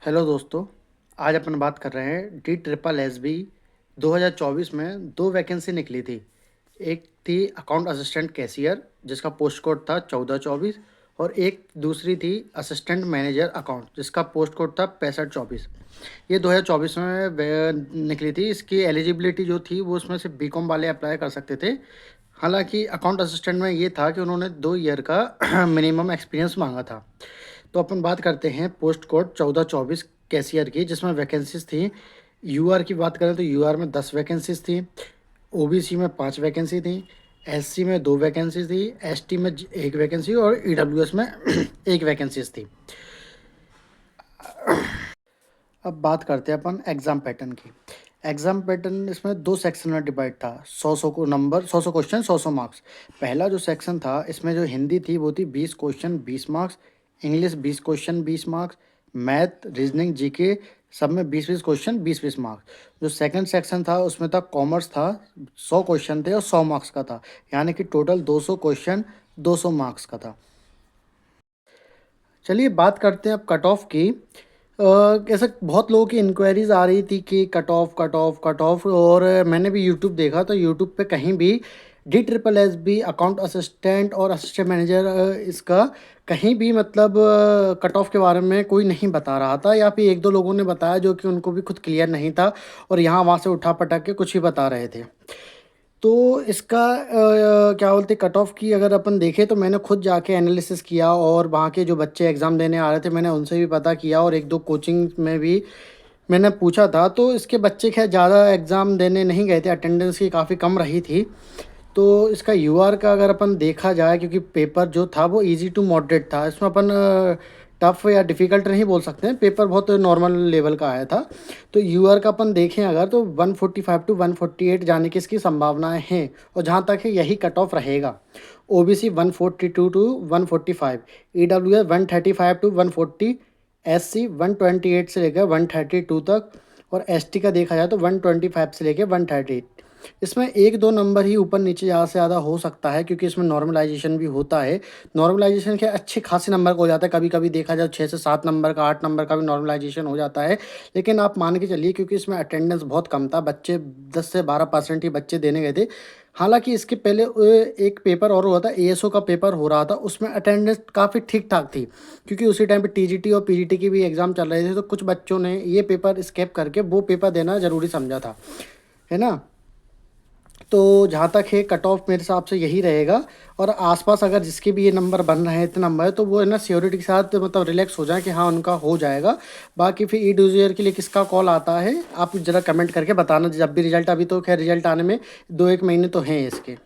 Hello दोस्तों। आज अपन बात कर रहे हैं डी ट्रिपल एस बी 2024 में दो वैकेंसी निकली थी। एक थी अकाउंट असिस्टेंट कैशियर जिसका पोस्ट कोड था 1424 और एक दूसरी थी असिस्टेंट मैनेजर अकाउंट जिसका पोस्ट कोड था 6524। ये 2024 में निकली थी। इसकी एलिजिबिलिटी जो थी वो उसमें से बीकॉम वाले अप्लाई कर सकते थे। हालांकि अकाउंट असिस्टेंट में ये था कि उन्होंने 2 ईयर का मिनिमम एक्सपीरियंस मांगा था। तो अपन बात करते हैं पोस्ट कोड 1424 कैशियर की, जिसमें वैकेंसीज थी। यूआर की बात करें तो यूआर में 10 वैकेंसीज थी, ओबीसी में 5 वैकेंसी थी, एससी में 2 वैकेंसी थी, एसटी में 1 वैकेंसी और ईडब्ल्यूएस में 1 वैकेंसीज थी। अब बात करते हैं अपन एग्ज़ाम पैटर्न की। एग्ज़ाम पैटर्न इसमें 2 सेक्शन में डिवाइड था। 100 को नंबर, 100 क्वेश्चन, 100 मार्क्स। पहला जो सेक्शन था इसमें जो हिंदी थी वो थी 20 question 20 marks, English 20 question 20 marks, math reasoning GK सब में 20-20 क्वेश्चन 20-20 मार्क्स। जो सेकंड सेक्शन था उसमें था कॉमर्स था, 100 क्वेश्चन थे और 100 मार्क्स का था, यानी कि टोटल 200 क्वेश्चन 200 मार्क्स का था। चलिए बात करते हैं अब कट ऑफ की। ऐसे बहुत लोगों की इंक्वायरीज आ रही थी कि cut off cut off cut off, और मैंने भी यूट्यूब देखा तो यूट्यूब पे कहीं भी D triple S B account assistant और असिस्टेंट मैनेजर इसका कहीं भी मतलब कट ऑफ के बारे में कोई नहीं बता रहा था, या फिर एक दो लोगों ने बताया जो कि उनको भी खुद क्लियर नहीं था और यहाँ वहाँ से उठा पटक के कुछ ही बता रहे थे। तो इसका क्या बोलते कट ऑफ की अगर अपन देखें तो मैंने खुद जाके एनालिसिस किया और वहाँ के जो बच्चे एग्ज़ाम देने आ रहे थे मैंने उनसे भी पता किया और एक दो कोचिंग में भी मैंने पूछा था। तो इसके बच्चे खैर ज़्यादा एग्ज़ाम देने नहीं गए थे, अटेंडेंस की काफ़ी कम रही थी। तो इसका यूआर का अगर अपन देखा जाए, क्योंकि पेपर जो था वो इजी टू मॉडरेट था, इसमें अपन टफ या डिफ़िकल्ट नहीं बोल सकते हैं, पेपर बहुत नॉर्मल लेवल का आया था। तो यूआर का अपन देखें अगर तो 145 टू 148 जाने की इसकी संभावनाएं हैं, और जहाँ तक है यही कट ऑफ रहेगा। OBC 142 to 145, EWS 135 to 140, SC 128 से लेकर 132 तक, और एसटी का देखा जाए तो 125 से लेकर 130। इसमें एक दो नंबर ही ऊपर नीचे ज़्यादा से ज़्यादा हो सकता है, क्योंकि इसमें नॉर्मलाइजेशन भी होता है। नॉर्मलाइजेशन के अच्छे खासे नंबर का हो जाता है, कभी कभी देखा जाए 6 से 7 नंबर का 8 नंबर का भी नॉर्मलाइजेशन हो जाता है। लेकिन आप मान के चलिए क्योंकि इसमें अटेंडेंस बहुत कम था, बच्चे 10 से 12% ही बच्चे देने गए थे। हालांकि इसके पहले एक पेपर और हुआ था, एएसओ का पेपर हो रहा था, उसमें अटेंडेंस काफ़ी ठीक ठाक थी, क्योंकि उसी टाइम पे टीजीटी और पीजीटी की भी एग्ज़ाम चल रहे थे। तो कुछ बच्चों ने ये पेपर स्किप करके वो पेपर देना ज़रूरी समझा था, है ना। तो जहाँ तक है कट ऑफ मेरे हिसाब से यही रहेगा। और आसपास अगर जिसके भी ये नंबर बन रहे हैं, इतने नंबर है, तो वो है ना श्योरिटी के साथ मतलब रिलैक्स हो जाए कि हाँ उनका हो जाएगा। बाकी फिर ई डोजियर के लिए किसका कॉल आता है आप ज़रा कमेंट करके बताना जब भी रिजल्ट, अभी तो खैर रिजल्ट आने में 2-1 महीने तो हैं इसके।